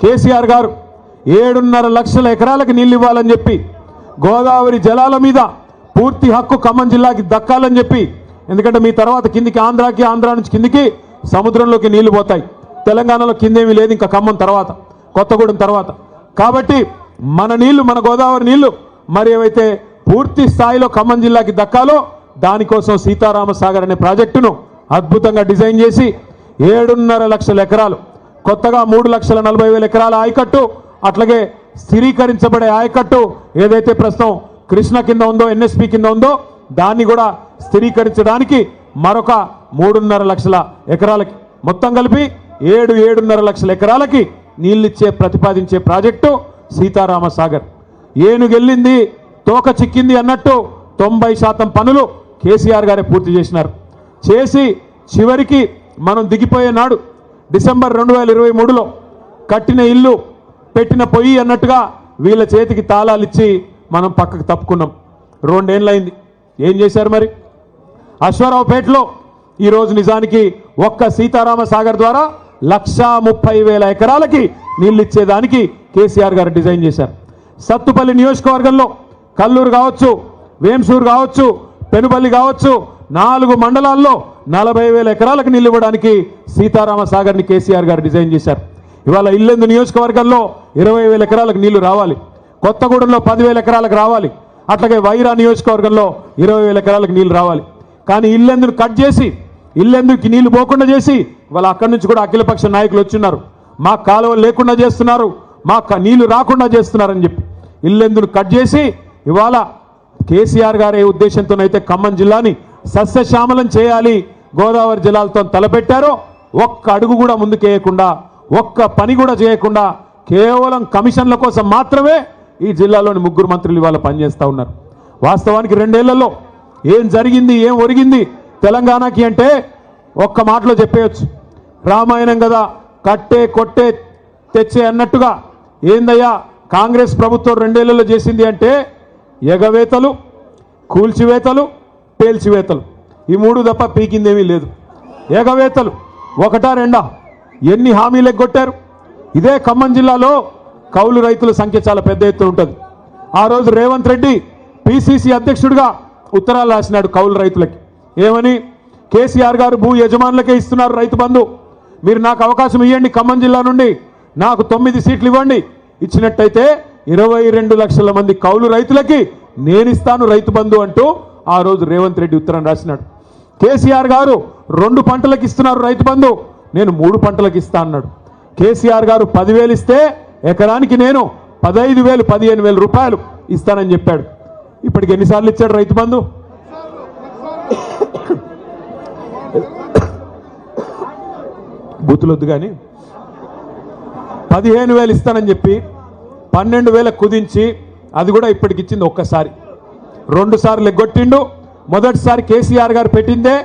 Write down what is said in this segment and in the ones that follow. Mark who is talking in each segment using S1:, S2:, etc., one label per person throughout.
S1: కేసీఆర్ గారు 7.5 లక్షల ఎకరాలకు నీళ్లు ఇవ్వాలని చెప్పి గోదావరి జలాల మీద పూర్తి హక్కు ఖమ్మం జిల్లాకి దక్కాలని చెప్పి, ఎందుకంటే మీ తర్వాత కిందికి ఆంధ్రాకి, ఆంధ్రా నుంచి కిందికి సముద్రంలోకి నీళ్లు పోతాయి. తెలంగాణలో కిందేమీ లేదు ఇంకా ఖమ్మం తర్వాత, కొత్తగూడెం తర్వాత. కాబట్టి మన నీళ్లు, మన గోదావరి నీళ్లు మరి ఏవైతే పూర్తి స్థాయిలో ఖమ్మం జిల్లాకి దక్కాలో దానికోసం సీతారామ సాగర్ అనే ప్రాజెక్టును అద్భుతంగా డిజైన్ చేసి 7.5 లక్షల ఎకరాలు, కొత్తగా 3,40,000 ఎకరాల ఆయకట్టు, అట్లాగే స్థిరీకరించబడే ఆయకట్టు ఏదైతే ప్రస్తుతం కృష్ణ కింద ఉందో, ఎన్ఎస్పి కింద ఉందో దాన్ని కూడా స్థిరీకరించడానికి మరొక 3.5 లక్షల ఎకరాలకి, మొత్తం కలిపి 7.5 లక్షల ఎకరాలకి నీళ్ళిచ్చే ప్రతిపాదించే ప్రాజెక్టు సీతారామ సాగర్. ఏనుగెళ్ళింది తోక చిక్కింది అన్నట్టు 90% పనులు కేసీఆర్ గారే పూర్తి చేసినారు. చేసి చివరికి మనం దిగిపోయే నాడు డిసెంబర్ 2023లో కట్టిన ఇల్లు పెట్టిన పొయ్యి అన్నట్టుగా వీళ్ళ చేతికి తాళాలు ఇచ్చి మనం పక్కకు తప్పుకున్నాం. 2 ఏళ్ళైంది. ఏం చేశారు మరి? అశ్వారావుపేటలో ఈరోజు నిజానికి ఒక్క సీతారామ సాగర్ ద్వారా 1,30,000 ఎకరాలకి నీళ్ళు ఇచ్చేదానికి కేసీఆర్ గారు డిజైన్ చేశారు. సత్తుపల్లి నియోజకవర్గంలో కల్లూరు కావచ్చు, వేంసూరు కావచ్చు, పెనుబల్లి కావచ్చు, 4 మండలాల్లో 40,000 ఎకరాలకు నీళ్ళు ఇవ్వడానికి సీతారామ సాగర్ని కేసీఆర్ గారు డిజైన్ చేశారు. ఇవాళ ఇల్లెందు నియోజకవర్గంలో 20,000 ఎకరాలకు నీళ్లు రావాలి, కొత్తగూడెంలో 10,000 ఎకరాలకు రావాలి, అట్లాగే వైరా నియోజకవర్గంలో 20,000 ఎకరాలకు నీళ్లు రావాలి. కానీ ఇల్లెందును కట్ చేసి, ఇల్లెందుకి నీళ్లు పోకుండా చేసి ఇవాళ అక్కడి నుంచి కూడా అఖిలపక్ష నాయకులు వచ్చిన్నారు, మా కాలువలు లేకుండా చేస్తున్నారు, మా నీళ్లు రాకుండా చేస్తున్నారని చెప్పి ఇల్లెందును కట్ చేసి ఇవాళ కేసీఆర్ గారి ఉద్దేశంతోనైతే ఖమ్మం జిల్లాని సస్యశ్యామలం చేయాలి, గోదావరి జలాలతో తలపెట్టారో ఒక్క అడుగు కూడా ముందుకేయకుండా, ఒక్క పని కూడా చేయకుండా కేవలం కమిషన్ల కోసం మాత్రమే ఈ జిల్లాలోని 3 మంత్రులు ఇవాళ పనిచేస్తూ ఉన్నారు. వాస్తవానికి 2 ఏళ్లలో ఏం జరిగింది, ఏం ఒరిగింది తెలంగాణకి అంటే ఒక్క మాటలో చెప్పేయచ్చు. రామాయణం కదా, కట్టే కొట్టే తెచ్చే అన్నట్టుగా ఏందయ్యా కాంగ్రెస్ ప్రభుత్వం 2 ఏళ్లలో చేసింది అంటే ఎగవేతలు, కూల్చివేతలు, పేల్చివేతలు, ఈ 3 తప్ప పీకిందేమీ లేదు. ఎగవేతలు 1, 2 ఎన్ని హామీలు ఎగ్గొట్టారు. ఇదే ఖమ్మం జిల్లాలో కౌలు రైతుల సంఖ్య చాలా పెద్ద ఎత్తున ఉంటుంది. ఆ రోజు రేవంత్ రెడ్డి పిసిసి అధ్యక్షుడిగా ఉత్తరాలు రాసినాడు కౌలు రైతులకి. ఏమని? కేసీఆర్ గారు భూ యజమానులకే ఇస్తున్నారు రైతు బంధు, మీరు నాకు అవకాశం ఇవ్వండి, ఖమ్మం జిల్లా నుండి నాకు 9 సీట్లు ఇవ్వండి, ఇచ్చినట్టయితే 22 లక్షల మంది కౌలు రైతులకి నేను ఇస్తాను రైతు బంధు అంటూ ఆ రోజు రేవంత్ రెడ్డి ఉత్తరం రాసినాడు. కేసీఆర్ గారు 2 పంటలకు ఇస్తున్నారు రైతు బంధు, నేను 3 పంటలకు ఇస్తా అన్నాడు. కేసీఆర్ గారు 10,000 ఇస్తే ఎకరానికి నేను 15,000 15,000 రూపాయలు ఇస్తానని చెప్పాడు. ఇప్పటికి ఎన్నిసార్లు ఇచ్చాడు రైతు బంధు? బూతులొద్దు కానీ 15,000 ఇస్తానని చెప్పి 12,000 కుదించి అది కూడా ఇప్పటికి ఇచ్చింది ఒక్కసారి. 2 సార్లు ఎగ్గొట్టిండు. మొదటిసారి కేసీఆర్ గారు పెట్టిందే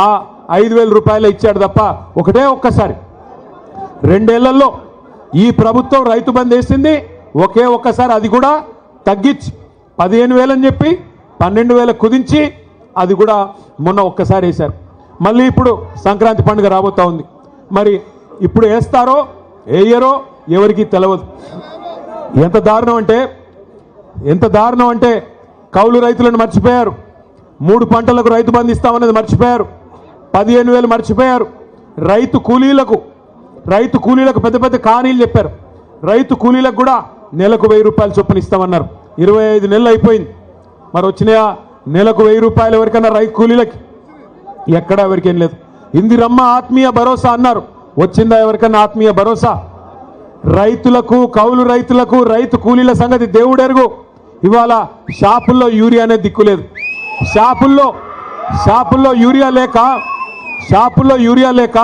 S1: ఆ 5,000 రూపాయలు ఇచ్చాడు తప్ప ఒక్కసారి. 2 ఏళ్లలో ఈ ప్రభుత్వం రైతు బంధు వేసింది ఒక్కసారి, అది కూడా తగ్గించి 15,000 అని చెప్పి 12,000 కుదించి అది కూడా మొన్న ఒక్కసారి వేశారు. మళ్ళీ ఇప్పుడు సంక్రాంతి పండుగ రాబోతా ఉంది. మరి ఇప్పుడు వేస్తారో వేయరో ఎవరికి తెలియదు. ఎంత దారుణం అంటే కౌలు రైతులను మర్చిపోయారు, 3 పంటలకు రైతు బంధు ఇస్తామనేది మర్చిపోయారు, 15,000 మర్చిపోయారు. రైతు కూలీలకు పెద్ద పెద్ద కానీలు చెప్పారు. రైతు కూలీలకు కూడా నెలకు 1,000 రూపాయలు చొప్పున ఇస్తామన్నారు. 25 నెలలు అయిపోయింది. మరి వచ్చినాయా నెలకు 1,000 రూపాయలు ఎవరికన్నా రైతు కూలీలకి? ఎక్కడా ఎవరికేం లేదు. ఇందిరమ్మ ఆత్మీయ భరోసా అన్నారు, వచ్చిందా ఎవరికన్నా ఆత్మీయ భరోసా? రైతులకు, కౌలు రైతులకు, రైతు కూలీల సంగతి దేవుడెరుగు. ఇవాళ షాపుల్లో యూరియా అనేది దిక్కులేదు. షాపుల్లో యూరియా లేక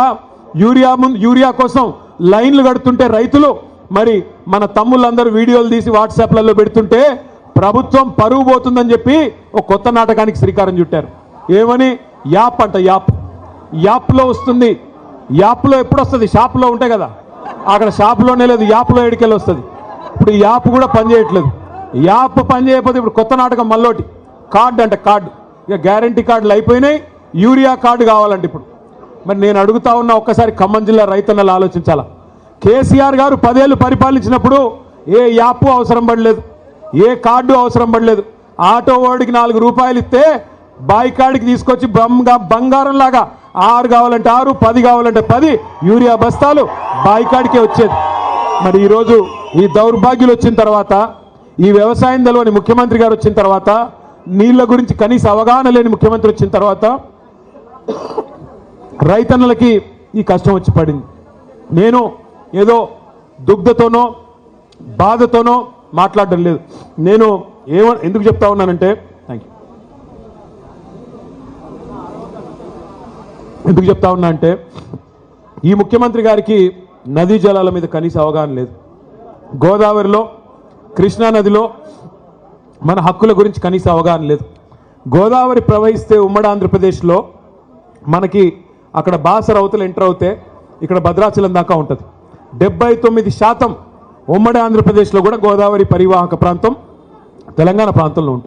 S1: యూరియా కోసం లైన్లు కడుతుంటే రైతులు, మరి మన తమ్ముళ్ళందరూ వీడియోలు తీసి వాట్సాప్లలో పెడుతుంటే ప్రభుత్వం పరువు పోతుందని చెప్పి ఒక కొత్త నాటకానికి శ్రీకారం చుట్టారు. ఏమని? యాప్ అంట. యాప్లో వస్తుంది. యాప్లో ఎప్పుడు వస్తుంది? షాపులో ఉంటాయి కదా, అక్కడ షాపులోనే లేదు, యాప్లో ఎడికెళ్ళి వస్తుంది. ఇప్పుడు ఈ యాప్ కూడా పనిచేయట్లేదు. యాప్ పనిచేయకపోతే ఇప్పుడు కొత్త నాటకం మళ్ళోటి, కార్డు అంటే కార్డు. ఇక గ్యారంటీ కార్డులు అయిపోయినాయి, యూరియా కార్డు కావాలంటే ఇప్పుడు. మరి నేను అడుగుతా ఉన్నా, ఒక్కసారి ఖమ్మం జిల్లా రైతన్నలు ఆలోచించాలా? కేసీఆర్ గారు 10 ఏళ్ళు పరిపాలించినప్పుడు ఏ యాప్ అవసరం పడలేదు, ఏ కార్డు అవసరం పడలేదు. ఆటో వాడికి 4 రూపాయలు ఇస్తే బాయి కాడికి తీసుకొచ్చి బంగారం లాగా 6 కావాలంటే 6, 10 కావాలంటే 10 యూరియా బస్తాలు బాయి కాడికే వచ్చేది. మరి ఈరోజు ఈ దౌర్భాగ్యులు వచ్చిన తర్వాత, ఈ వ్యవసాయం తెలవని ముఖ్యమంత్రి గారు వచ్చిన తర్వాత, నీళ్ల గురించి కనీస అవగాహన లేని ముఖ్యమంత్రి వచ్చిన తర్వాత రైతన్నలకి ఈ కష్టం వచ్చి పడింది. నేను ఏదో దుగ్ధతోనో బాధతోనో మాట్లాడడం లేదు. నేను ఎందుకు చెప్తా ఉన్నానంటే, థ్యాంక్ యూ, ఎందుకు చెప్తా ఉన్నా అంటే ఈ ముఖ్యమంత్రి గారికి నదీ జలాల మీద కనీస అవగాహన లేదు. గోదావరిలో, కృష్ణా నదిలో మన హక్కుల గురించి కనీస అవగాహన లేదు. గోదావరి ప్రవహిస్తే ఉమ్మడి ఆంధ్రప్రదేశ్లో మనకి అక్కడ బాసర అవతల ఎంటర్ అవుతే ఇక్కడ భద్రాచలం దాకా ఉంటుంది. 79% ఉమ్మడి ఆంధ్రప్రదేశ్లో కూడా గోదావరి పరివాహక ప్రాంతం తెలంగాణ ప్రాంతంలో ఉంటుంది.